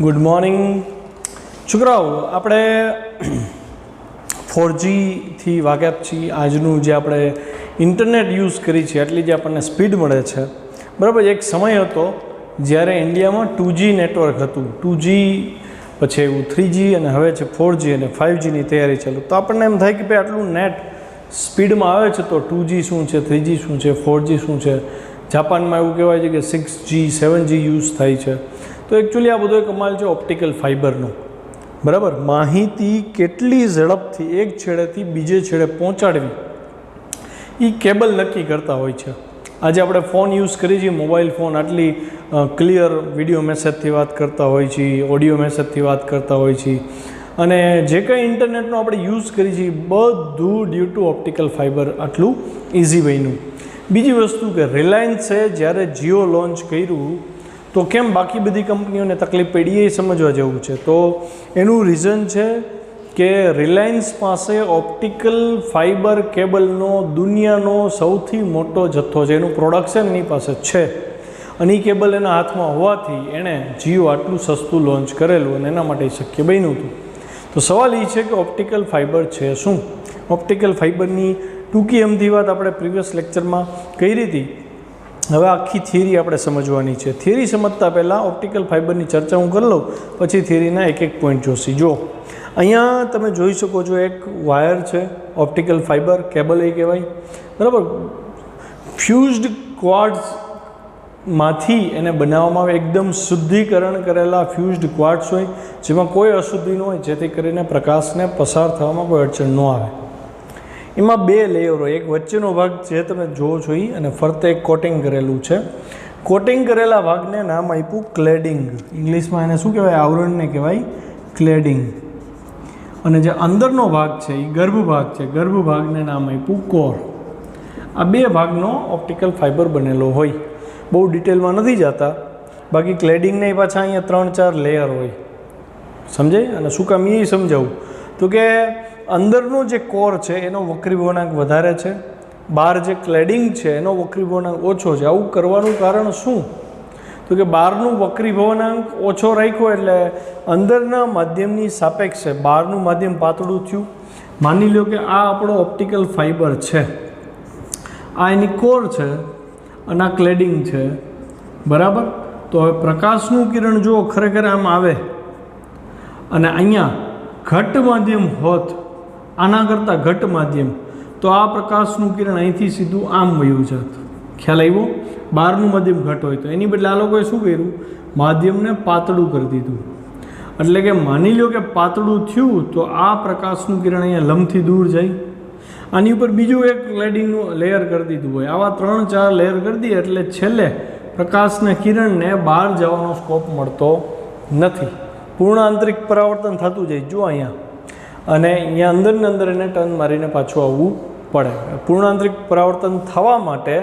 Good morning છોકરાઓ, આપણે 4G થી વાકેફ છીએ. આજનું જે આપણે ઇન્ટરનેટ યુઝ કરી છે એટલી જે આપણને સ્પીડ મળે છે, બરાબર. એક સમય હતો જ્યારે ઇન્ડિયામાં 2G નેટવર્ક હતું. 2G પછી એવું 3G અને હવે છે 4G અને 5Gની તૈયારી ચાલુ. તો આપણને એમ થાય કે ભાઈ આટલું નેટ સ્પીડમાં આવે છે તો 2G શું છે, 3G શું છે, 4G શું છે. જાપાનમાં એવું કહેવાય છે કે 6G 7G યુઝ થાય છે. તો એકચ્યુઅલી આ બધો કમાલ છે ઓપ્ટિકલ ફાઇબરનો, બરાબર. માહિતી કેટલી ઝડપથી એક છેડેથી બીજે છેડે પહોંચાડવી એ કેબલ નક્કી કરતા હોય છે. આજે આપણે ફોન યુઝ કરીએ છીએ, મોબાઈલ ફોન, આટલી ક્લિયર વિડીયો મેસેજથી વાત કરતા હોય છીએ, ઓડિયો મેસેજથી વાત કરતા હોય છીએ, અને જે કંઈ ઇન્ટરનેટનો આપણે યુઝ કરીએ છીએ બધું ડ્યુ ટુ ઓપ્ટિકલ ફાઇબર આટલું ઇઝી બન્યું. બીજી વસ્તુ કે રિલાયન્સે જ્યારે જીઓ લોન્ચ કર્યું તો કેમ બાકી બધી કંપનીઓને તકલીફ પડી એ સમજવા જેવું છે. તો એનું રીઝન છે કે રિલાયન્સ પાસે ઓપ્ટિકલ ફાઇબર કેબલનો દુનિયાનો સૌથી મોટો જથ્થો છે. એનું પ્રોડક્શન એની પાસે છે અને એ કેબલ એના હાથમાં હોવાથી એણે જીઓ આટલું સસ્તું લોન્ચ કરેલું અને એના માટે શક્ય બન્યું હતું. તો સવાલ એ છે કે ઓપ્ટિકલ ફાઇબર છે શું? ઓપ્ટિકલ ફાઇબરની ટૂંકી અમથી વાત આપણે પ્રીવિયસ લેક્ચરમાં કરી હતી. હવે આખી થિયરી આપણે સમજવાની છે. થિયરી સમજતા પહેલાં ઓપ્ટિકલ ફાઇબરની ચર્ચા હું કરી લઉં, પછી થિયરીના એક એક પોઈન્ટ જોશી. જો અહીંયા તમે જોઈ શકો છો, એક વાયર છે, ઓપ્ટિકલ ફાઇબર કેબલ એ કહેવાય, બરાબર. ફ્યુઝડ ક્વાર્ટ્ઝમાંથી એને બનાવવામાં આવે, એકદમ શુદ્ધિકરણ કરેલા ફ્યુઝડ ક્વાર્ટ્ઝ હોય જેમાં કોઈ અશુદ્ધિ ન હોય, જેથી કરીને પ્રકાશને પસાર થવામાં કોઈ અડચણ ન આવે. એમાં બે લેયર હોય, એક વચ્ચેનો ભાગ જે તમે જોવો છો એ, અને ફરતે એક કોટિંગ કરેલું છે. કોટિંગ કરેલા ભાગને નામ આપ્યું ક્લેડિંગ. ઇંગ્લિશમાં એને શું કહેવાય? આવરણને કહેવાય ક્લેડિંગ. અને જે અંદરનો ભાગ છે એ ગર્ભ ભાગ છે, ગર્ભ ભાગને નામ આપ્યું કોર. આ બે ભાગનો ઓપ્ટિકલ ફાઇબર બનેલો હોય. બહુ ડિટેલમાં નથી જતા, બાકી ક્લેડિંગને પાછા અહીંયા 3-4 લેયર હોય, સમજાય? અને શું કામ એ સમજાવું તો કે અંદરનો જે કોર છે એનો વક્રીભવનાંક વધારે છે, બહાર જે ક્લેડિંગ છે એનો વક્રીભવનાંક ઓછો છે. આવું કરવાનું કારણ શું? તો કે બહારનું વક્રીભવનાંક ઓછો રાખ્યો એટલે અંદરના માધ્યમની સાપેક્ષે બહારનું માધ્યમ પાતળું થયું. માની લો કે આ આપણો ઓપ્ટિકલ ફાઇબર છે, આ એની કોર છે અને આ ક્લેડિંગ છે, બરાબર. તો હવે પ્રકાશનું કિરણ જો ખરેખર આમ આવે અને અહીંયા ઘટ માધ્યમ હોત, આના કરતાં ઘટ માધ્યમ, તો આ પ્રકાશનું કિરણ અહીંથી સીધું આમ વયું જાત. ખ્યાલ આવ્યો? બહારનું માધ્યમ ઘટ હોય તો એની બદલે આ લોકોએ શું કર્યું? માધ્યમને પાતળું કરી દીધું. એટલે કે માની લો કે પાતળું થયું તો આ પ્રકાશનું કિરણ અહીંયા લંબથી દૂર જાય. આની ઉપર બીજું એક ક્લેડિંગનું લેયર કરી દીધું હોય. આવા 3-4 લેયર કરી દઈએ એટલે છેલ્લે પ્રકાશના કિરણને બહાર જવાનો સ્કોપ મળતો નથી. પૂર્ણ આંતરિક પરાવર્તન થતું જાય, જો અહીંયા, અને અહીંયા અંદરને અંદર એને ટર્ન મારીને પાછું આવવું પડે. પૂર્ણ આંતરિક પરાવર્તન થવા માટે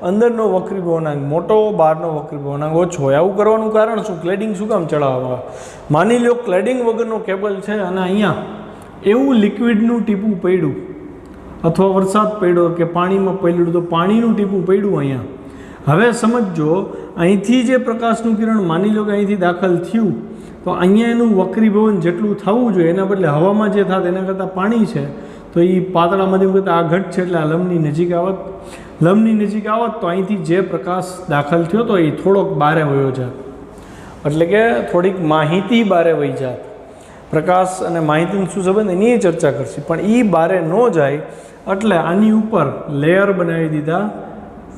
અંદરનો વક્રીભવનાંક મોટો, બહારનો વક્રીભવનાંક ઓછો હોય. આવું કરવાનું કારણ શું? ક્લેડિંગ શું કામ ચડાવવા? માની લો ક્લેડિંગ વગરનો કેબલ છે અને અહીંયા એવું લિક્વિડનું ટીપું પડ્યું, અથવા વરસાદ પડ્યો કે પાણીમાં પડ્યું, તો પાણીનું ટીપું પડ્યું અહીંયા. હવે સમજો, અહીંથી જે પ્રકાશનું કિરણ માની લો કે અહીંથી દાખલ થયું, તો અહીંયા એનું વક્રીભવન જેટલું થવું જોઈએ એના બદલે હવામાં જે થાત એના કરતાં પાણી છે, તો એ પાતળા માધ્યમ કરતાં આ ઘટ છે એટલે આ લંબની નજીક આવત. લંબની નજીક આવત તો અહીંથી જે પ્રકાશ દાખલ થયો તો એ થોડોક બારે વયો જાત, એટલે કે થોડીક માહિતી બારે વહી જાત. પ્રકાશ અને માહિતીનો શું સંબંધ એની ચર્ચા કરશે, પણ એ બારે ન જાય એટલે આની ઉપર લેયર બનાવી દીધા,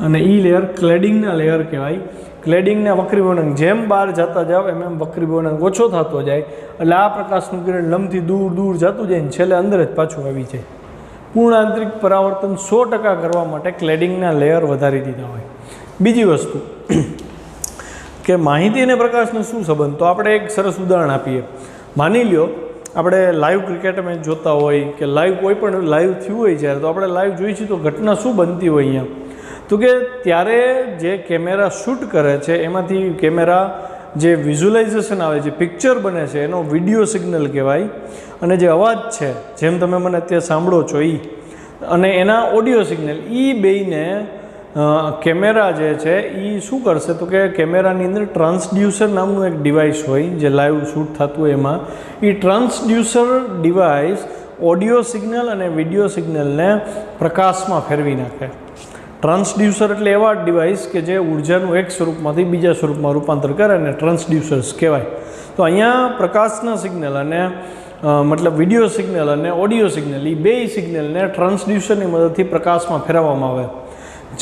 અને એ લેયર ક્લેડિંગના લેયર કહેવાય. ક્લેડિંગના વક્રીભવનાંક જેમ બહાર જતા જાવ એમ વક્રીભવનાંક ઓછો થતો જાય, એટલે આ પ્રકાશનું કિરણ લંબથી દૂર દૂર જતું જાય ને છેલ્લે અંદર જ પાછું આવી જાય. પૂર્ણ આંતરિક પરાવર્તન 100% કરવા માટે ક્લેડિંગના લેયર વધારી દીધા હોય. બીજી વસ્તુ કે માહિતી અને પ્રકાશનો શું સંબંધ? તો આપણે એક સરસ ઉદાહરણ આપીએ. માની લો આપણે લાઈવ ક્રિકેટ મેચ જોતા હોય કે લાઈવ કોઈ પણ લાઈવ થયું હોય, જ્યારે તો આપણે લાઈવ જોઈ છીએ તો ઘટના શું બનતી હોય અહીંયા? તો કે ત્યારે જે કેમેરા શૂટ કરે છે એમાંથી કેમેરા જે વિઝ્યુલાઇઝેશન આવે છે, પિક્ચર બને છે, એનો વિડીયો સિગ્નલ કહેવાય. અને જે અવાજ છે, જેમ તમે મને અત્યારે સાંભળો છો એ, અને એના ઓડિયો સિગ્નલ, એ બેયને કેમેરા જે છે એ શું કરશે તો કે કેમેરાની અંદર ટ્રાન્સડ્યુસર નામનું એક ડિવાઇસ હોય જે લાઈવ શૂટ થતું હોય એમાં એ ટ્રાન્સડ્યુસર ડિવાઇસ ઓડિયો સિગ્નલ અને વિડીયો સિગ્નલને પ્રકાશમાં ફેરવી નાખે. ટ્રાન્સડ્યુસર એટલે એવા ડિવાઇસ કે જે ઉર્જાનું એક સ્વરૂપમાંથી બીજા સ્વરૂપમાં રૂપાંતર કરે અને ટ્રાન્સડ્યુસર્સ કહેવાય. તો અહીંયા પ્રકાશના સિગ્નલ અને મતલબ વિડીયો સિગ્નલ અને ઓડિયો સિગ્નલ એ બે સિગ્નલને ટ્રાન્સડ્યુસરની મદદથી પ્રકાશમાં ફેરવવામાં આવે.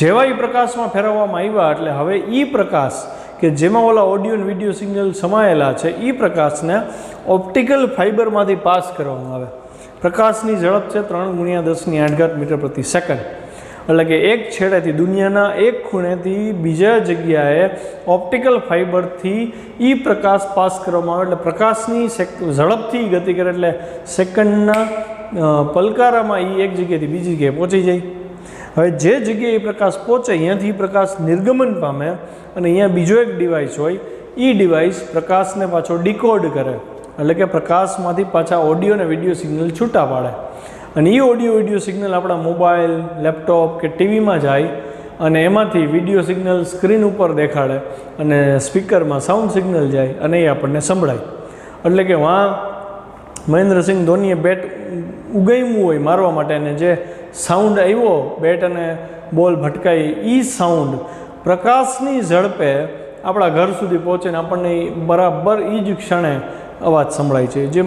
જેવા એ પ્રકાશમાં ફેરવવામાં આવ્યા એટલે હવે એ પ્રકાશ કે જેમાં ઓલા ઓડિયો અને વિડીયો સિગ્નલ સમાયેલા છે એ પ્રકાશને ઓપ્ટિકલ ફાઇબરમાંથી પાસ કરવામાં આવે. પ્રકાશની ઝડપ છે 3 × 10⁸ મીટર પ્રતિ સેકન્ડ. એટલે કે એક છેડેથી દુનિયાના એક ખૂણેથી બીજા જગ્યાએ ઓપ્ટિકલ ફાઇબરથી એ પ્રકાશ પાસ કરવામાં આવે એટલે પ્રકાશની ઝડપથી ગતિ કરે એટલે સેકન્ડના પલકારામાં એ એક જગ્યાએથી બીજી જગ્યાએ પહોંચી જાય. હવે જે જગ્યાએ એ પ્રકાશ પહોંચે અહીંયાથી પ્રકાશ નિર્ગમન પામે અને અહીંયા બીજો એક ડિવાઇસ હોય એ ડિવાઇસ પ્રકાશને પાછો ડિકોડ કરે એટલે કે પ્રકાશમાંથી પાછા ઓડિયો અને વિડીયો સિગ્નલ છૂટા પાડે અને એ ઓડિયો વિડીયો સિગ્નલ આપણા મોબાઈલ લેપટોપ કે ટીવીમાં જાય અને એમાંથી વિડીયો સિગ્નલ સ્ક્રીન ઉપર દેખાડે અને સ્પીકરમાં સાઉન્ડ સિગ્નલ જાય અને એ આપણને સંભળાય. એટલે કે વાં મહેન્દ્રસિંહ ધોનીએ બેટ ઉગામ્યું હોય મારવા માટે અને જે સાઉન્ડ આવ્યો બેટ અને બોલ ભટકાઈ એ સાઉન્ડ પ્રકાશની ઝડપે આપણા ઘર સુધી પહોંચે ને આપણને બરાબર એ જ ક્ષણે અવાજ સંભળાય છે. જે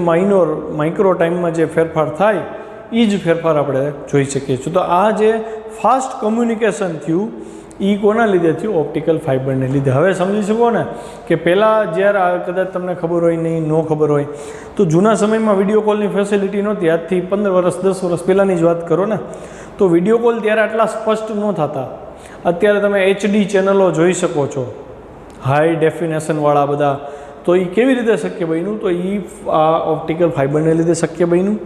માઇક્રો ટાઈમમાં જે ફેરફાર થાય એ જ ફેરફાર આપણે જોઈ શકીએ છીએ. તો આ જે ફાસ્ટ કમ્યુનિકેશન થયું એ કોના લીધે થયું? ઓપ્ટિકલ ફાઇબરને લીધે. હવે સમજી શકો ને કે પહેલાં જ્યારે કદાચ તમને ખબર હોય નહીં ન ખબર હોય તો જૂના સમયમાં વિડીયો કોલની ફેસિલિટી નહોતી. આજથી 15 વર્ષ 10 વર્ષ પહેલાંની જ વાત કરો ને તો વિડીયો કોલ ત્યારે આટલા સ્પષ્ટ ન થતા. અત્યારે તમે HD ચેનલો જોઈ શકો છો, હાઈ ડેફિનેશનવાળા બધા. તો એ કેવી રીતે શક્ય બન્યું? તો એ આ ઓપ્ટિકલ ફાઇબરને લીધે શક્ય બન્યું.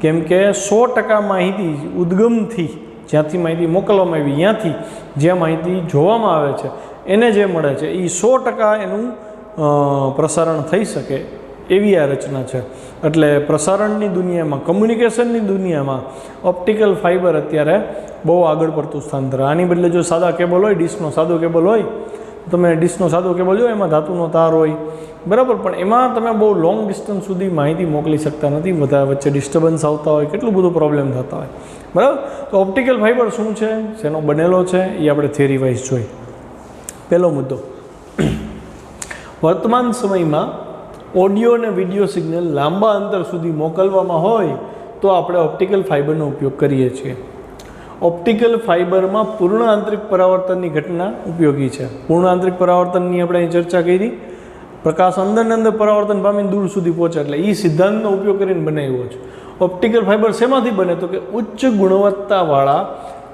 કેમ કે 100% માહિતી ઉદ્ગમથી જ્યાંથી માહિતી મોકલવામાં આવી ત્યાંથી જ્યાં માહિતી જોવામાં આવે છે એને જે મળે છે એ 100% એનું પ્રસારણ થઈ શકે એવી આ રચના છે. એટલે પ્રસારણની દુનિયામાં કમ્યુનિકેશનની દુનિયામાં ઓપ્ટિકલ ફાઇબર અત્યારે બહુ આગળ પડતું સ્થાન ધરાવે. આની બદલે જો સાદા કેબલ હોય, ડીશનો સાદો કેબલ હોય, તમે ડીશનો સાદો કેબલ લો એમાં ધાતુનો તાર હોય બરાબર, પણ એમાં તમે બહુ લોંગ ડિસ્ટન્સ સુધી માહિતી મોકલી શકતા નથી. બધા વચ્ચે ડિસ્ટર્બન્સ આવતા હોય, કેટલું બધું પ્રોબ્લેમ થતા હોય બરાબર. તો ઓપ્ટિકલ ફાઇબર શું છે, શેનો બનેલો છે એ આપણે થિયરી વાઇઝ જોઈ. પહેલો મુદ્દો, વર્તમાન સમયમાં ઓડિયો અને વિડીયો સિગ્નલ લાંબા અંતર સુધી મોકલવામાં હોય તો આપણે ઓપ્ટિકલ ફાઇબરનો ઉપયોગ કરીએ છીએ. ઓપ્ટિકલ ફાઇબરમાં પૂર્ણ આંતરિક પરાવર્તનની ઘટના ઉપયોગી છે. પૂર્ણ આંતરિક પરાવર્તનની આપણે અહીં ચર્ચા કરી. પ્રકાશ અંદરને અંદર પરાવર્તન પામીને દૂર સુધી પહોંચે એટલે એ સિદ્ધાંતનો ઉપયોગ કરીને બનાવ્યો છે. ઓપ્ટિકલ ફાઇબર શેમાંથી બને? તો કે ઉચ્ચ ગુણવત્તાવાળા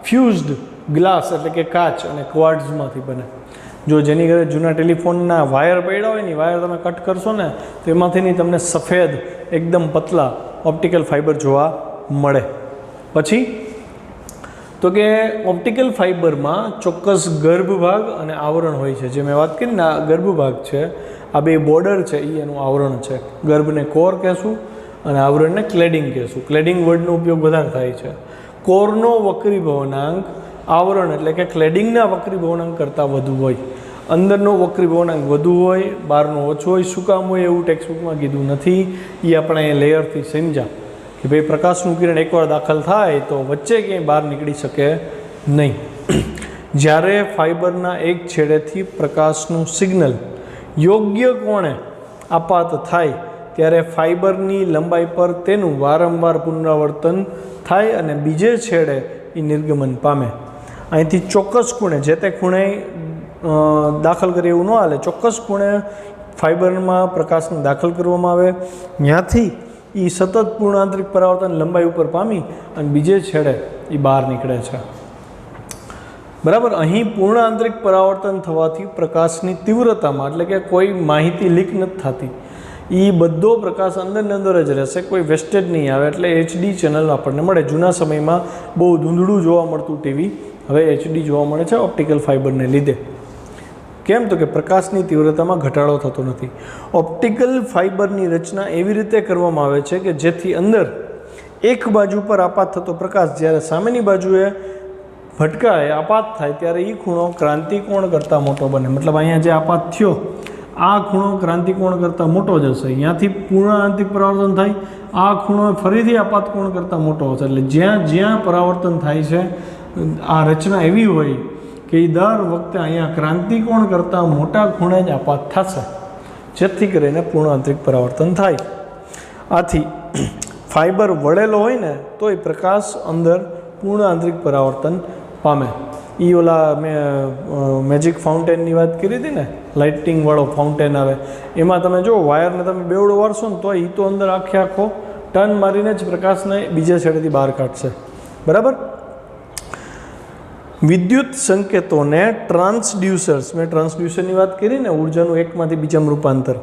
ફ્યુઝડ ગ્લાસ એટલે કે કાચ અને ક્વાર્ટ્ઝમાંથી બને. જો જેની ઘરે જૂના ટેલિફોનના વાયર પડ્યા હોય ને વાયર તમે કટ કરશો ને તો એમાંથીની તમને સફેદ એકદમ પતલા ઓપ્ટિકલ ફાઇબર જોવા મળે. પછી તો કે ઓપ્ટિકલ ફાઇબરમાં ચોક્કસ ગર્ભ ભાગ અને આવરણ હોય છે. જે મેં વાત કરી ને આ ગર્ભ ભાગ છે, આ બે બોર્ડર છે એ એનું આવરણ છે. ગર્ભને કોર કહેશું અને આવરણને ક્લેડિંગ કહેશું. ક્લેડિંગ વર્ડનો ઉપયોગ વધારે થાય છે. કોરનો વક્રીભવનાંક આવરણ એટલે કે ક્લેડિંગના વક્રીભવનાંક કરતાં વધુ હોય. અંદરનો વક્રીભવનાંક વધુ હોય, બહારનો ઓછો હોય. શું કામ હોય એવું ટેક્સ્ટબુકમાં કીધું નથી. એ આપણે એ લેયરથી સમજ્યા કે ભાઈ પ્રકાશનું કિરણ એકવાર દાખલ થાય તો વચ્ચે ક્યાંય બહાર નીકળી શકે નહીં. જ્યારે ફાઇબરના એક છેડેથી પ્રકાશનું સિગ્નલ યોગ્ય કોણે આપાત થાય ત્યારે ફાઇબરની લંબાઈ પર તેનું વારંવાર પુનરાવર્તન થાય અને બીજે છેડે એ નિર્ગમન પામે. અહીંથી ચોક્કસ ખૂણે જે તે ખૂણે દાખલ કરે એવું ન હાલે. ચોક્કસ ખૂણે ફાઇબરમાં પ્રકાશને દાખલ કરવામાં આવે, ત્યાંથી એ સતત પૂર્ણ આંતરિક પરાવર્તન લંબાઈ ઉપર પામી અને બીજે છેડે એ બહાર નીકળે છે બરાબર. અહીં પૂર્ણ આંતરિક પરાવર્તન થવાથી પ્રકાશની તીવ્રતામાં એટલે કે કોઈ માહિતી લીક નથી થતી. એ બધો પ્રકાશ અંદરને અંદર જ રહેશે, કોઈ વેસ્ટેજ નહીં આવે. એટલે HD ચેનલ આપણને મળે. જૂના સમયમાં બહુ ધૂંધળું જોવા મળતું ટીવી હવે HD જોવા મળે છે ઓપ્ટિકલ ફાઇબરને લીધે. કેમ? તો કે પ્રકાશની તીવ્રતામાં ઘટાડો થતો નથી. ઓપ્ટિકલ ફાઇબરની રચના એવી રીતે કરવામાં આવે છે કે જેથી અંદર એક બાજુ પર આપાત થતો પ્રકાશ જ્યારે સામેની બાજુએ ભટકાય, આપાત થાય ત્યારે એ ખૂણો ક્રાંતિકોણ કરતાં મોટો બને. મતલબ અહીંયા જે આપાત થયો આ ખૂણો ક્રાંતિકોણ કરતાં મોટો જ હશે. અહીંયાથી પૂર્ણ આંતરિક પરાવર્તન થાય, આ ખૂણો ફરીથી આપાત કોણ કરતાં મોટો હશે. એટલે જ્યાં જ્યાં પરાવર્તન થાય છે આ રચના એવી હોય કે એ દર વખતે અહીંયા ક્રાંતિકોણ કરતાં મોટા ખૂણે જ આપાત થશે, જેથી કરીને પૂર્ણ આંતરિક પરાવર્તન થાય. આથી ફાઇબર વળેલો હોય ને તો એ પ્રકાશ અંદર પૂર્ણ આંતરિક પરાવર્તન પામે. એ ઓલા મેં મેજિક ફાઉન્ટેનની વાત કરી હતી ને, લાઇટિંગવાળો ફાઉન્ટેન આવે, એમાં તમે જો વાયરને તમે બેવડો વારશો ને તો એ તો અંદર આખો ટર્ન મારીને જ પ્રકાશને બીજા છેડેથી બહાર કાઢશે. બરાબર. વિદ્યુત સંકેતોને ટ્રાન્સડ્યુસર્સ, મેં ટ્રાન્સડ્યુસરની વાત કરી ને, ઉર્જાનું એકમાંથી બીજામાં રૂપાંતર.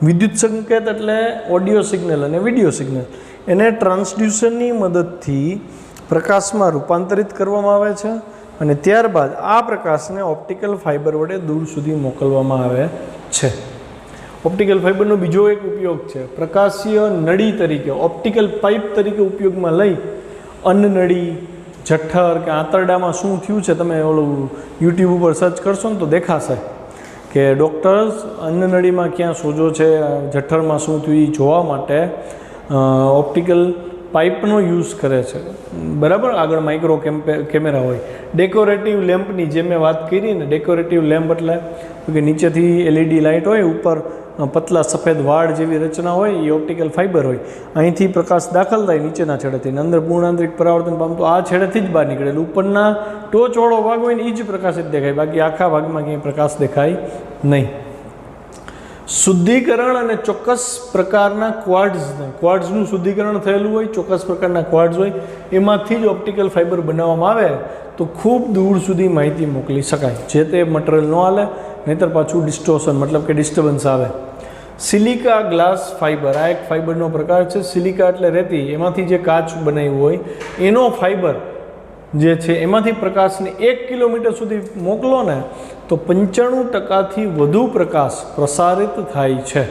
વિદ્યુત સંકેત એટલે ઓડિયો સિગ્નલ અને વિડીયો સિગ્નલ, એને ટ્રાન્સડ્યુસરની મદદથી પ્રકાશમાં રૂપાંતરિત કરવામાં આવે છે અને ત્યારબાદ આ પ્રકાશને ઓપ્ટિકલ ફાઇબર વડે દૂર સુધી મોકલવામાં આવે છે. ઓપ્ટિકલ ફાઇબરનો બીજો એક ઉપયોગ છે પ્રકાશીય નળી તરીકે, ઓપ્ટિકલ પાઇપ તરીકે ઉપયોગમાં લઈ અન્નનળી, જઠ્ઠર કે આંતરડામાં શું થયું છે, તમે ઓલું યુટ્યુબ ઉપર સર્ચ કરશો ને તો દેખાશે કે ડૉક્ટર્સ અન્નનળીમાં ક્યાં સોજો છે, જઠ્ઠરમાં શું થયું એ જોવા માટે ઓપ્ટિકલ પાઇપનો યુઝ કરે છે. બરાબર. આગળ માઇક્રો કેમેરા હોય. ડેકોરેટિવ લેમ્પની જે મેં વાત કરી ને, ડેકોરેટિવ લેમ્પ એટલે કે નીચેથી એલઈડી લાઇટ હોય, ઉપર પતલા સફેદ વાળ જેવી રચના હોય, એ ઓપ્ટિકલ ફાઇબર હોય. અહીંથી પ્રકાશ દાખલ થાય નીચેના છેડેથી, અંદર પૂર્ણાંતરિક પરાવર્તન પામતું આ છેડેથી જ બહાર નીકળે. ઉપરના ટોચવાળો ભાગ હોય ને એ જ પ્રકાશિત દેખાય, બાકી આખા ભાગમાં ક્યાંય પ્રકાશ દેખાય નહીં. શુદ્ધિકરણ અને ચોક્કસ પ્રકારના ક્વાર્ટ્ઝનું શુદ્ધિકરણ થયેલું હોય, ચોક્કસ પ્રકારના ક્વાર્ટ્ઝ હોય, એમાંથી જ ઓપ્ટિકલ ફાઇબર બનાવવામાં આવે તો ખૂબ દૂર સુધી માહિતી મોકલી શકાય. જે તે મટીરિયલ ન હાલે, નહીંતર પાછું ડિસ્ટોર્શન મતલબ કે ડિસ્ટર્બન્સ આવે. સિલિકા ગ્લાસ ફાઇબર, આ એક ફાઇબરનો પ્રકાર છે. સિલિકા એટલે રેતી, એમાંથી જે કાચ બનાવ્યું હોય એનો ફાઇબર જે છે એમાંથી પ્રકાશને 1 કિલોમીટર સુધી મોકલો ને તો 95% વધુ પ્રકાશ પ્રસારિત થાય છે.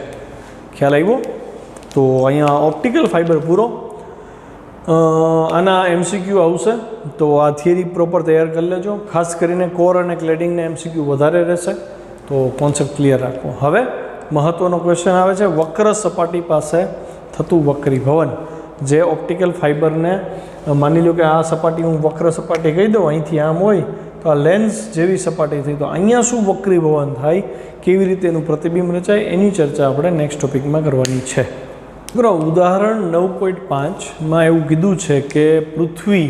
ખ્યાલ આવ્યો? તો અહીંયા ઓપ્ટિકલ ફાઇબર પૂરો. આના એમસીક્યુ આવશે તો આ થિયરી પ્રોપર તૈયાર કરી લેજો. ખાસ કરીને કોર અને ક્લેડિંગના એમસીક્યુ વધારે રહેશે, તો કોન્સેપ્ટ ક્લિયર રાખો. હવે મહત્ત્વનો ક્વેશ્ચન આવે છે, વક્ર સપાટી પાસે થતું વક્રીભવન. જે ઓપ્ટિકલ ફાઇબરને માની લો કે આ સપાટી હું વક્ર સપાટી કહી દઉં, અહીંથી આમ હોય તો આ લેન્સ જેવી સપાટી થઈ, તો અહીંયા શું વક્રીભવન થાય, કેવી રીતે એનું પ્રતિબિંબ રચાય, એની ચર્ચા આપણે નેક્સ્ટ ટોપિકમાં કરવાની છે. બરાબર. ઉદાહરણ 9.5માં એવું કીધું છે કે પૃથ્વી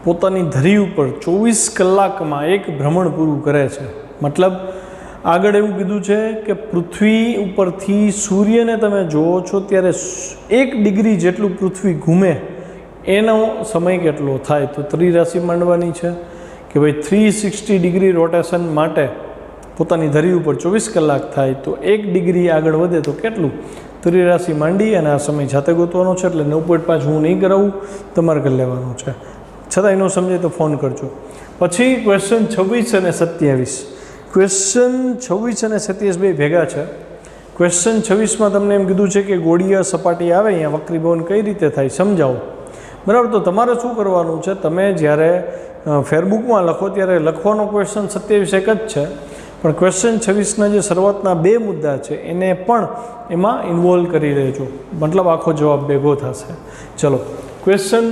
પોતાની ધરી ઉપર 24 કલાકમાં એક ભ્રમણ પૂરું કરે છે. મતલબ આગળ એવું કીધું છે કે પૃથ્વી ઉપરથી સૂર્યને તમે જુઓ છો ત્યારે 1 ડિગ્રી જેટલું પૃથ્વી ઘૂમે એનો સમય કેટલો થાય, તો ત્રિરાશિ માંડવાની છે કે ભાઈ 360 ડિગ્રી રોટેશન માટે પોતાની ધરી ઉપર 24 કલાક થાય, તો 1 ડિગ્રી આગળ વધે તો કેટલું, ત્રિરાશિ માંડી અને આ સમય જાતે ગોતવાનો છે. એટલે 9.5 હું નહીં કરાવું, તમારે કરી લેવાનું છે. છતાં એનો સમજે તો ફોન કરજો. પછી ક્વેશ્ચન 26 અને 27. ક્વેશ્ચન 26 અને 27 બે ભેગા છે. ક્વેશ્ચન 26માં તમને એમ કીધું છે કે ગોળીય સપાટી આવે, અહીંયા વક્રીભવન કઈ રીતે થાય સમજાવો. બરાબર. તો તમારે શું કરવાનું છે, તમે જ્યારે ફેરબુકમાં લખો ત્યારે લખવાનો ક્વેશ્ચન 27 એક જ છે, પણ ક્વેશ્ચન 26ના જે શરૂઆતના 2 મુદ્દા છે એને પણ એમાં ઇન્વોલ્વ કરી લેજો, મતલબ આખો જવાબ ભેગો થશે. ચલો, ક્વેશ્ચન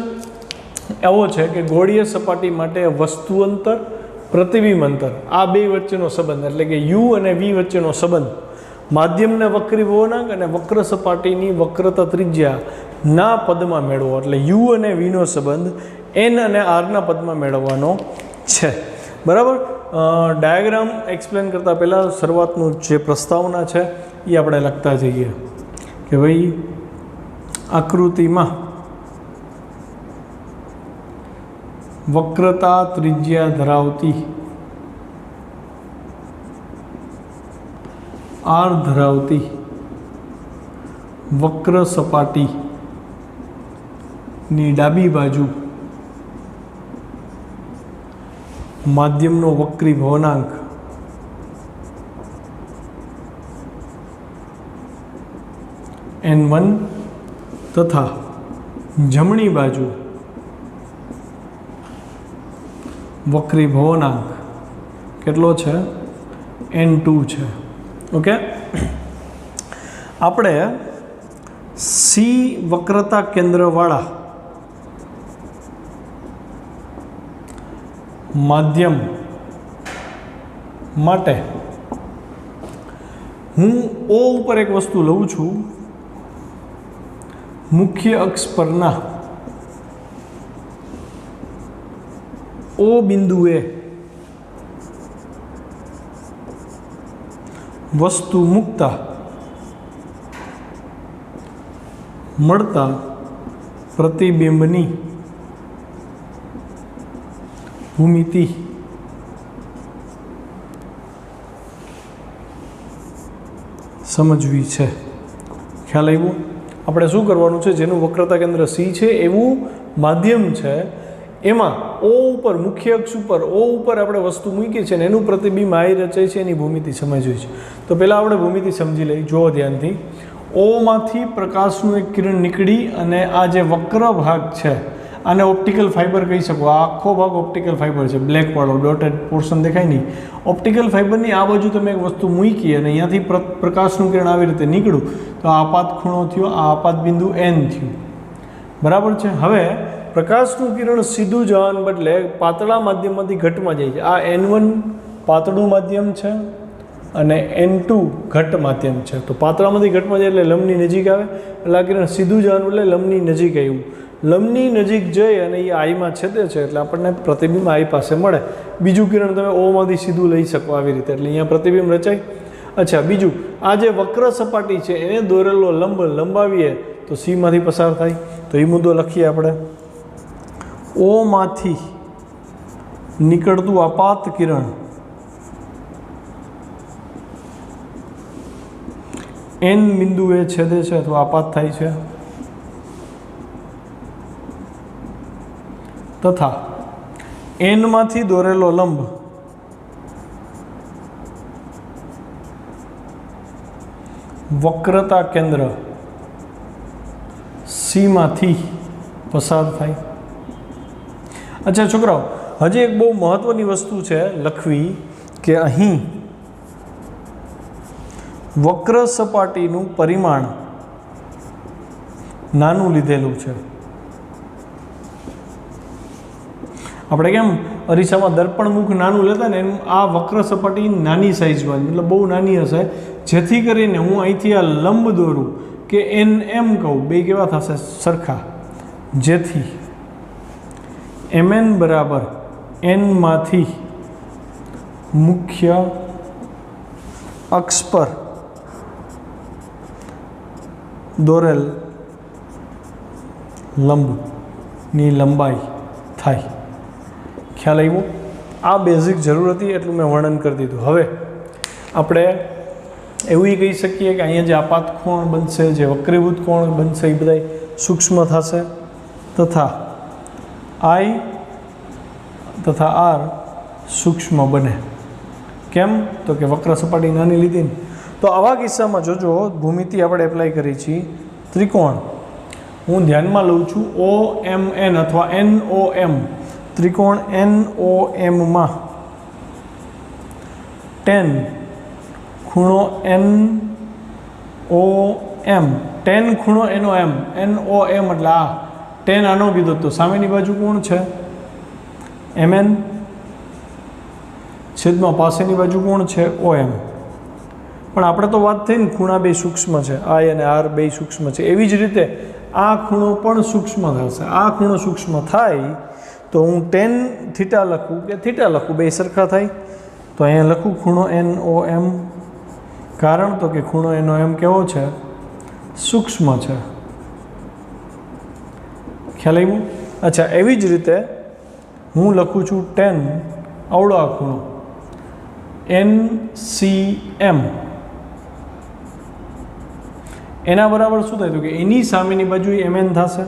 એવો છે કે ગોળીય સપાટી માટે વસ્તુ અંતર, પ્રતિબિંબ અંતર, આ બે વચ્ચેનો સંબંધ, એટલે કે યુ અને વી વચ્ચેનો સંબંધ, માધ્યમને વક્રીભવનાંક અને વક્ર સપાટીની વક્રતા ત્રિજ્યાના પદમાં મેળવો. એટલે યુ અને વીનો સંબંધ એન અને આરના પદમાં મેળવવાનો છે. બરાબર. ડાયાગ્રામ એક્સપ્લેન કરતાં પહેલાં શરૂઆતનું જે પ્રસ્તાવના છે એ આપણે લખતા જઈએ કે ભાઈ આકૃતિમાં વક્રતા ત્રિજ્યા ધરાવતી આર ધરાવતી વક્ર સપાટીની ડાબી બાજુ માધ્યમનો વક્રીભવનાંક N1 તથા જમણી બાજુ વક્રી ભવનાંક કેટલો છે? n2 છે. ઓકે, આપણે સી વક્રતા કેન્દ્રવાળા માધ્યમ માટે હું ઓ ઉપર એક વસ્તુ લઉં છું, મુખ્ય અક્ષ પરના ઓ બિંદુએ વસ્તુ મૂકતા મળતા પ્રતિબિંબની ભૂમિતિ સમજવી છે. ખ્યાલ આવ્યો? આપણે શું કરવાનું છે, જેનું વક્રતા કેન્દ્ર સી છે એવું માધ્યમ છે, એમાં ઓ ઉપર, મુખ્ય અક્ષ ઉપર ઓ ઉપર આપણે વસ્તુ મૂકી છે ને એનું પ્રતિબિંબ આઈ રચાય છે, એની ભૂમિતિ સમજવી છે. તો પહેલાં આપણે ભૂમિતિ સમજી લઈએ. જુઓ ધ્યાનથી, ઓમાંથી પ્રકાશનું એક કિરણ નીકળી અને આ જે વક્ર ભાગ છે આને ઓપ્ટિકલ ફાઇબર કહી શકો. આ આખો ભાગ ઓપ્ટિકલ ફાઇબર છે, બ્લેક વાળો ડોટેડ પોર્શન દેખાય નહીં. ઓપ્ટિકલ ફાઇબરની આ બાજુ તમે એક વસ્તુ મૂકી અને અહીંયાથી પ્રકાશનું કિરણ આવી રીતે નીકળ્યું તો આ આપાત ખૂણો થયો, આ આપાત બિંદુ n થયું. બરાબર છે? હવે પ્રકાશનું કિરણ સીધું જવાને બદલે પાતળા માધ્યમમાંથી ઘટમાં જાય છે. આ n1 પાતળું માધ્યમ છે અને n2 ઘટ માધ્યમ છે. તો પાતળામાંથી ઘટમાં જાય એટલે લંબની નજીક આવે, એટલે આ કિરણ સીધું જવાનું એટલે લંબની નજીક આવ્યું. લંબની નજીક જઈ અને એ આઈમાં છેદે છે એટલે આપણને પ્રતિબિંબ આઈ પાસે મળે. બીજું કિરણ તમે ઓમાંથી સીધું લઈ શકો આવી રીતે, એટલે અહીંયા પ્રતિબિંબ રચાય. અચ્છા, બીજું આ જે વક્ર સપાટી છે એને દોરેલો લંબ લંબાવીએ તો સીમાંથી પસાર થાય. તો એ મુદ્દો લખીએ આપણે. ઓમાંથી નીકળતું આપાત કિરણ n બિંદુએ છેદે છે અથવા આપાત થાય છે, તથા n માંથી દોરેલો લંબ વક્રતા કેન્દ્ર સી માંથી પસાર થાય. અચ્છા છોકરાઓ, હજી એક બહુ મહત્વની વસ્તુ છે લખવી કે અહીં વક્ર સપાટીનું પરિમાણ નાનું લીધેલું છે. આપણે કેમ અરીસામાં દર્પણ મુખ નાનું લેતા ને, એમ આ વક્ર સપાટી નાની સાઇઝમાં, મતલબ બહુ નાની હશે, જેથી કરીને હું અહીંથી આ લંબ દોરું કે એમ કહું, બે કેવા થશે? સરખા. જેથી mn બરાબર n માંથી મુખ્ય અક્ષ પર દોરેલ લંબની લંબાઈ થાય. ખ્યાલ આવ્યો? આ બેઝિક જરૂર હતી એટલું મેં વર્ણન કરી દીધું. હવે આપણે એવું કહી શકીએ કે અહીંયા જે આપાત કોણ બનશે, જે વક્રીભૂત કોણ બનશે, એ બધા સૂક્ષ્મ થશે તથા આઈ તથા આર સૂક્ષ્મ બને. કેમ? તો કે વક્ર સપાટી નાની લીધી ને. તો આવા કિસ્સામાં જોજો, ભૂમિતિ આપણે એપ્લાય કરી છીએ. ત્રિકોણ હું ધ્યાનમાં લઉં છું OMN અથવા NOM. ત્રિકોણ NOM માં tan ખૂણો NOM, tan ખૂણો NOM એટલે આ tan આનો કીધો, તો સામેની બાજુ કોણ છે? MN છેદમાં પાસેની બાજુ કોણ છે? OM. પણ આપણે તો વાત થઈ ને ખૂણા બે સૂક્ષ્મ છે, આઈ અને આર બે સૂક્ષ્મ છે. એવી જ રીતે આ ખૂણો પણ સૂક્ષ્મ થશે. આ ખૂણો સૂક્ષ્મ થાય તો હું tan થીટા લખું કે થીટા લખું, બે સરખા થાય. તો અહીંયા લખું ખૂણો NOM. કારણ તો કે ખૂણો NOM કેવો છે? સૂક્ષ્મ છે. ખ્યાલ આવ્યું? અચ્છા, એવી જ રીતે હું લખું છું tan અવળો આ ખૂણો NCM. એના બરાબર શું થાય? તો કે એની સામેની બાજુ MN થશે,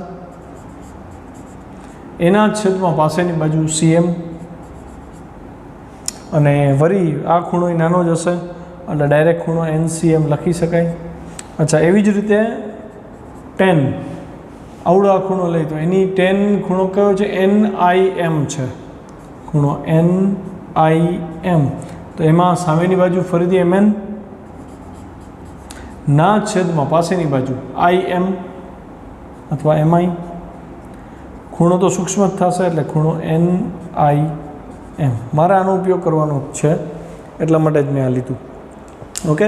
એના છેદમાં પાસેની બાજુ CM, અને વળી આ ખૂણો નાનો જ હશે એટલે ડાયરેક્ટ ખૂણો NCM લખી શકાય. અચ્છા, એવી જ રીતે tan અવળો આ ખૂણો લઈ તો એની tan ખૂણો કયો છે? NIM છે. ખૂણો એન આઈ એમ, તો એમાં સામેની બાજુ ફરીથી એમ એન ના છેદમાં પાસેની બાજુ આઈ એમ અથવા એમઆઈ, ખૂણો તો સૂક્ષ્મ જ થશે એટલે ખૂણો એન આઈ એમ. મારે આનો ઉપયોગ કરવાનો છે એટલા માટે જ મેં આ લીધું. ઓકે,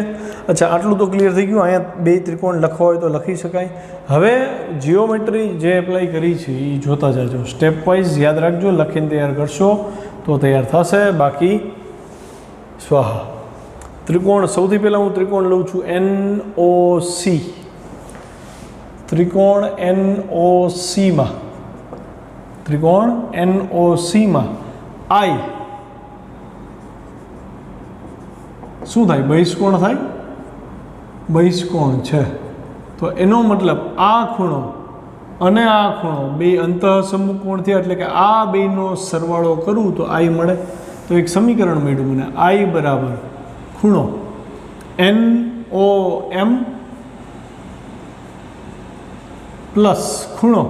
અચ્છા, આટલું તો ક્લિયર થઈ ગયું. અહીંયા બે ત્રિકોણ લખવા હોય તો લખી શકાય. હવે જીઓમેટ્રી જે એપ્લાય કરી છે એ જોતા જાજો, સ્ટેપ વાઇઝ યાદ રાખજો, લખીને તૈયાર કરશો તો તૈયાર થશે, બાકી સ્વાહા. ત્રિકોણ, સૌથી પહેલાં હું ત્રિકોણ લઉં છું NOC. ત્રિકોણ NOCમાં આઈ શું થાય? બહિષ્કોણ થાય. બહિષ્કોણ છે તો એનો મતલબ આ ખૂણો અને આ ખૂણો બે અંતઃસમુખ કોણ થયા, એટલે કે આ બેનો સરવાળો કરું તો આઈ મળે. તો એક સમીકરણ મળ્યું મને, આઈ બરાબર ખૂણો NOM પ્લસ ખૂણો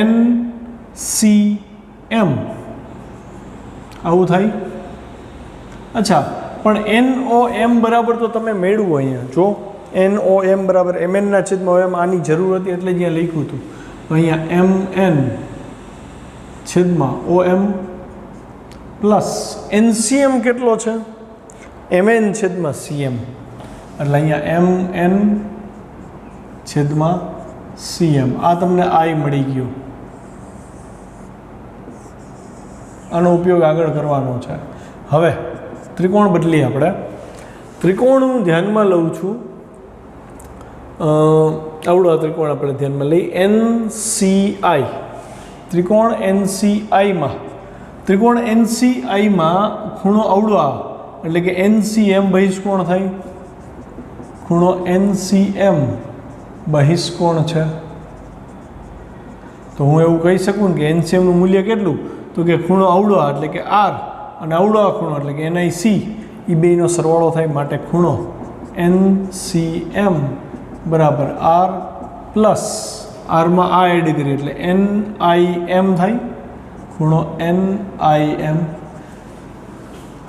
NCM, આવું થાય. અચ્છા, પણ NOM બરાબર તો તમે મેળવો અહીંયા જો, NOM બરાબર MN ના છેદમાં OM, આની જરૂર હતી એટલે જ અહીંયા લખ્યું હતું. તો અહીંયા MN છેદમાં OM પ્લસ NCM કેટલો છે? MN છેદમાં CM, એટલે અહીંયા MN છેદમાં CM. આ તમને આઈ મળી ગયો. આનો ઉપયોગ આગળ કરવાનો છે. હવે ત્રિકોણ બદલી આપણે. ત્રિકોણ હું ધ્યાનમાં લઉં છું, આવડો આ ત્રિકોણ આપણે ધ્યાનમાં લઈ, NCI. ત્રિકોણ NCIમાં ખૂણો આવડો આ, એટલે કે NCM બહિષ્કોણ થાય. ખૂણો NCM બહિષ્કોણ છે. તો હું એવું કહી શકું ને કે NCMનું મૂલ્ય કેટલું? તો કે ખૂણો આવડો આ એટલે કે R, અને આવડો આ ખૂણો એટલે કે NIC, એ બેનો સરવાળો થાય. માટે ખૂણો NCM બરાબર R પ્લસ આરમાં આ એડ કરીએ એટલે NIM થાય. ખૂણો NIM.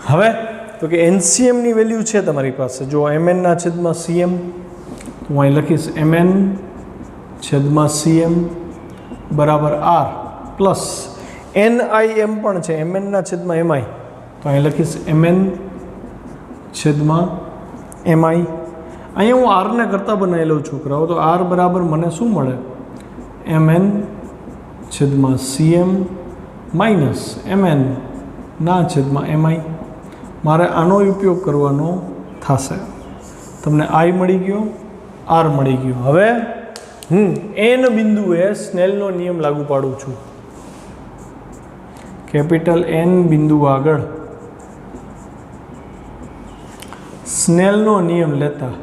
હવે તો કે NCMની વેલ્યુ છે તમારી પાસે, જો MN ના છેદમાં CM, તો હું અહીં લખીશ MN છેદમાં CM બરાબર R પ્લસ NIM પણ છે, MN ના છેદમાં MI, તો અહીં લખીશ MN છેદમાં MI. અહીંયા હું આરને કરતાં બનાવી લઉં છોકરાઓ, તો R બરાબર મને શું મળે? MN છેદમાં CM માઇનસ MN ના છેદમાં MI. મારે આનો ઉપયોગ કરવાનો થશે. તમને આઈ મળી ગયો, આર મળી ગયો. હવે હું એન બિંદુએ સ્નેલનો નિયમ લાગુ પાડું છું. કેપિટલ N બિંદુ આગળ સ્નેલનો નિયમ લેતા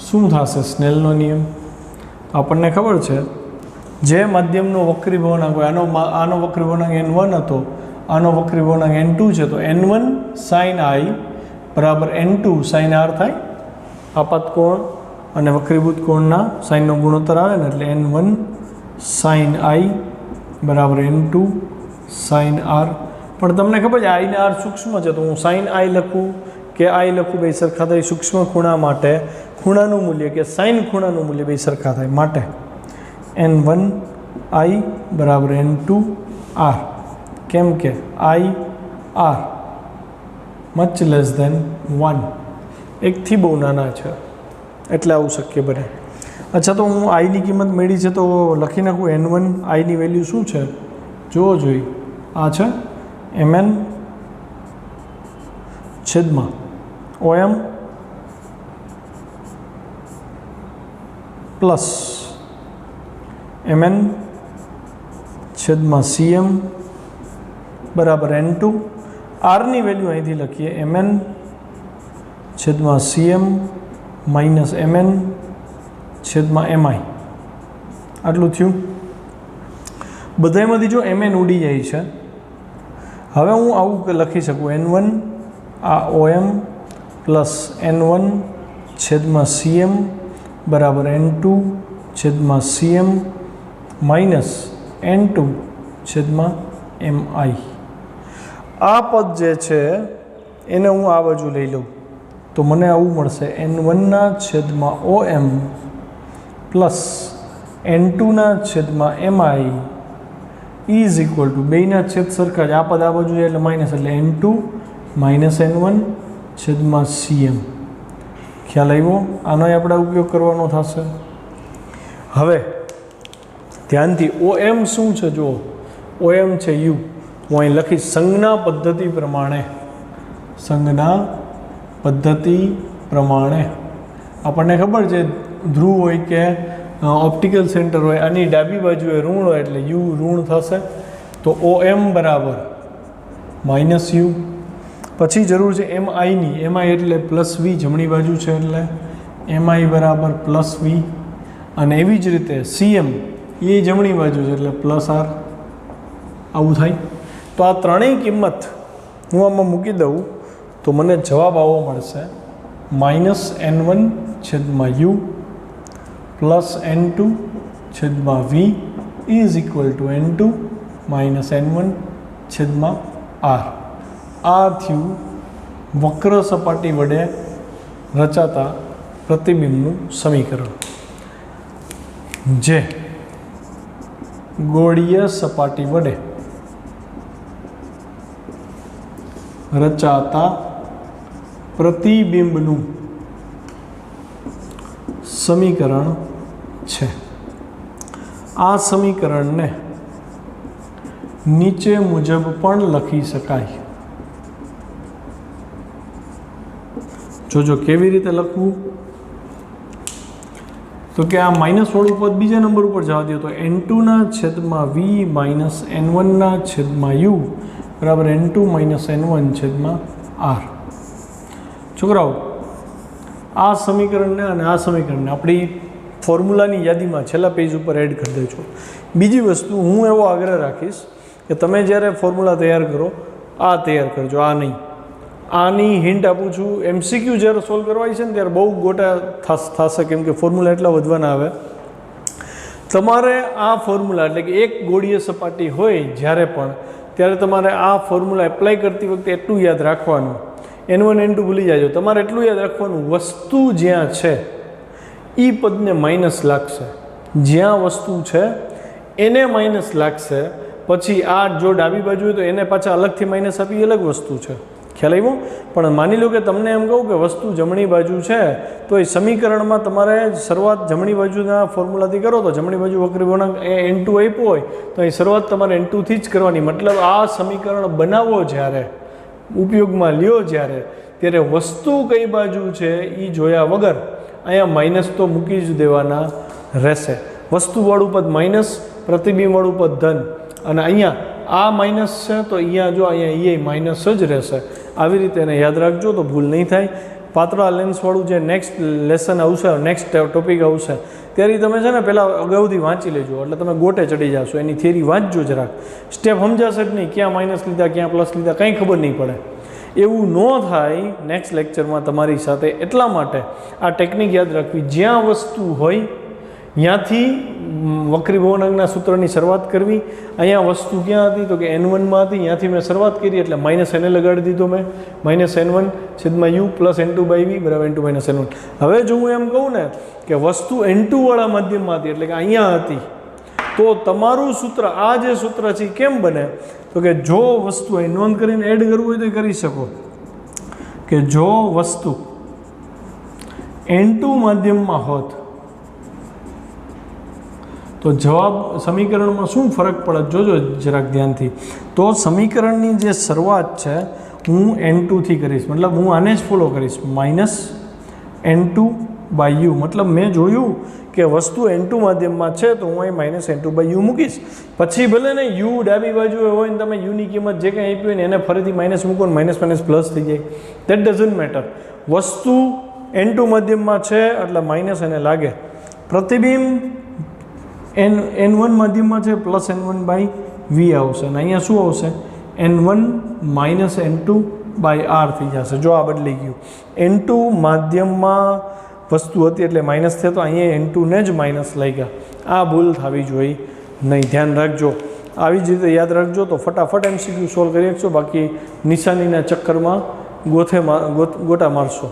શું થશે? સ્નેલનો નિયમ આપણને ખબર છે, જે માધ્યમનો વક્રી ભવનાંક હોય, આનો વક્રી ભવનાંક N1 હતો, આનો વક્રી ભવનાંક N2 છે, તો N1 sin I બરાબર N2 sin R થાય. આપાત કોણ અને વક્રીભૂત કોણના સાઇનનો ગુણોત્તર આવે ને, એટલે N1 sin I બરાબર N2 sin R. પણ તમને ખબર છે I ને R સૂક્ષ્મ છે, તો હું sin I લખું કે I લખું બે સરખા થાય. સૂક્ષ્મ ખૂણા માટે ખૂણાનું મૂલ્ય કે સાઇન ખૂણાનું મૂલ્ય બે સરખા થાય. માટે N1 I બરાબર N2 R. કેમ કે I R much less than 1, એકથી બહુ નાના છે, એટલે આવું શક્ય બને. અચ્છા, તો હું આઈની કિંમત મેળવી છે તો લખી નાખું. N1 આઈની વેલ્યુ શું છે જોવો જોઈએ. આ છે MN છેદમાં OM પ્લસ MN છેદમાં CM બરાબર N2. આરની વેલ્યુ અહીંથી લખીએ MN છેદમાં CM માઇનસ MN છેદમાં MI. આટલું થયું. બધામાંથી જો MN ઉડી જાય છે, હવે હું આવું લખી શકું N1 આ OM પ્લસ N1 છેદમાં CM બરાબર N2 છેદમાં CM માઇનસ N2 છેદમાં MI. આ પદ જે છે એને હું આ બાજુ લઈ લઉં તો મને આવું મળશે N1 છેદમાં OM પ્લસ N2 છેદમાં MI ઇઝ ઇક્વલ ટુ બેના છેદ સરખા જ, આ પદ આ બાજુ એટલે માઇનસ, એટલે N2 માઇનસ N1 છેદમાં CM. ખ્યાલ આવ્યો? આનો આપણે ઉપયોગ કરવાનો થશે. હવે ધ્યાનથી OM શું છે જુઓ, OM છે U. હું અહીં લખીશ સંજ્ઞા પદ્ધતિ પ્રમાણે. સંજ્ઞા પદ્ધતિ પ્રમાણે આપણને ખબર છે ધ્રુવ હોય કે ઓપ્ટિકલ સેન્ટર હોય, આની ડાબી બાજુએ ઋણ હોય એટલે U ઋણ થશે. તો OM બરાબર માઇનસ U. પછી જરૂર છે MIની. MI એટલે પ્લસ V, જમણી બાજુ છે એટલે MI બરાબર પ્લસ V. અને એવી જ રીતે CM એ જમણી બાજુ છે એટલે પ્લસ R. આવું થાય. તો આ ત્રણેય કિંમત હું આમાં મૂકી દઉં તો મને જવાબ આવો મળશે માઇનસ N1 છેદમાં U પ્લસ N2 છેદમાં V is equal to N2 minus N1 છેદમાં R. આ થયું વક્ર સપાટી વડે રચાતા પ્રતિબિંબનું સમીકરણ, જે ગોળીય સપાટી વડે રચાતા પ્રતિબિંબનું સમીકરણ છે. આ સમીકરણને નીચે મુજબ પણ લખી શકાય. જોજો કેવી રીતે લખવું. તો કે આ માઇનસ વાળું પદ બીજા નંબર ઉપર જવા દો તો N2 છેદમાં V માઇનસ N1 છેદમાં U બરાબર N2 માઇનસ N1 છેદમાં R. છોકરાઓ આ સમીકરણને અને આ સમીકરણને આપણી ફોર્મ્યુલાની યાદીમાં છેલ્લા પેજ ઉપર એડ કરી દેજો. બીજી વસ્તુ હું એવો આગ્રહ રાખીશ કે તમે જ્યારે ફોર્મ્યુલા તૈયાર કરો આ તૈયાર કરજો, આ નહીં. આની હિન્ટ આપું છું, MCQ જ્યારે સોલ્વ કરવાય છે ને ત્યારે બહુ ગોટા થશે, કેમ કે ફોર્મ્યુલા એટલા વધવાના આવે. તમારે આ ફોર્મ્યુલા એટલે કે એક ગોળીય સપાટી હોય જ્યારે પણ, ત્યારે તમારે આ ફોર્મ્યુલા એપ્લાય કરતી વખતે એટલું યાદ રાખવાનું, N1 N2 ભૂલી જાજો. તમારે એટલું યાદ રાખવાનું વસ્તુ જ્યાં છે એ પદને માઇનસ લાગશે, જ્યાં વસ્તુ છે એને માઇનસ લાગશે. પછી આ જો ડાબી બાજુ હોય તો એને પાછા અલગથી માઇનસ આપી, અલગ વસ્તુ છે. ખ્યાલ આવ્યો? પણ માની લો કે તમને એમ કહું કે વસ્તુ જમણી બાજુ છે તો એ સમીકરણમાં તમારે શરૂઆત જમણી બાજુના ફોર્મ્યુલાથી કરો તો જમણી બાજુ વક્રી ગુણાંક N2 આપ્યો હોય તો અહીં શરૂઆત તમારે N2 થી જ કરવાની. મતલબ આ સમીકરણ બનાવો જ્યારે, ઉપયોગમાં લ્યો જ્યારે, ત્યારે વસ્તુ કઈ બાજુ છે એ જોયા વગર અહીંયા માઇનસ તો મૂકી જ દેવાના રહેશે. વસ્તુવાળું પદ માઇનસ, પ્રતિબિંબવાળું પદ ધન, અને અહીંયા આ માઇનસ છે તો અહીંયા જો અહીંયા એ માઇનસ જ રહેશે. આવી રીતે એને યાદ રાખજો તો ભૂલ નહીં થાય. પાતળા લેન્સવાળું જે નેક્સ્ટ લેસન આવશે, નેક્સ્ટ ટોપિક આવશે, ત્યારે તમે છે ને પહેલાં અગાઉથી વાંચી લેજો, એટલે તમે ગોટે ચડી જશો. એની થિયરી વાંચજો જરાક, સ્ટેપ સમજાશે જ નહીં, ક્યાં માઇનસ લીધા ક્યાં પ્લસ લીધા કંઈ ખબર નહીં પડે. એવું ન થાય નેક્સ્ટ લેક્ચરમાં તમારી સાથે. એટલા માટે આ ટેકનિક યાદ રાખવી, જ્યાં વસ્તુ હોય ત્યાંથી વક્રીભવનાંકના સૂત્રની શરૂઆત કરવી. અહીંયા વસ્તુ ક્યાં હતી તો કે N1માં હતી, ત્યાંથી મેં શરૂઆત કરી એટલે માઇનસ એને લગાડી દીધો મેં, માઇનસ N1 છેદમાં U plus N2 by V બરાબર N2 માઇનસ N1. હવે જો હું એમ કહું ને કે વસ્તુ N2 વાળા માધ્યમમાં હતી એટલે કે અહીંયા હતી, તો તમારું સૂત્ર આ જે સૂત્ર છે એ કેમ બને તો કે જો વસ્તુ અહીં નોંધ કરીને એડ કરવું હોય તો કરી શકો કે જો વસ્તુ N2 માધ્યમમાં હોત તો જવાબ સમીકરણમાં શું ફરક પડે જોજો જરાક ધ્યાનથી. તો સમીકરણની જે શરૂઆત છે હું N2 થી કરીશ, મતલબ હું આને જ ફોલો કરીશ, માઇનસ N2 બાય U. મતલબ મેં જોયું કે વસ્તુ N2 માધ્યમમાં છે તો હું અહીં માઇનસ N2 બાય U મૂકીશ. પછી ભલે ને U ડાબી બાજુએ હોય ને તમે યુની કિંમત જે કંઈ આપી હોય ને એને ફરીથી માઇનસ મૂકો ને માઇનસ માઇનસ પ્લસ થઈ જાય, દેટ ડઝન્ટ મેટર. વસ્તુ N2 માધ્યમમાં છે એટલે માઇનસ એને લાગે. પ્રતિબિંબ N1 માધ્યમમાં છે પ્લસ N1 બાય V આવશે, અને અહીંયા શું આવશે N1 minus N2 by R થઈ જશે. જો આ બદલી ગયું, N2 માધ્યમમાં વસ્તુ હતી એટલે માઇનસ થયો તો અહીંયા N2 ને જ માઇનસ લાગ્યા. આ ભૂલ થવી જોઈએ નહીં. ધ્યાન રાખજો, આવી જ રીતે યાદ રાખજો તો ફટાફટ MCQ સોલ્વ કરી શકશો. બાકી નિશાનીના ચક્કરમાં ગોટા મારશો.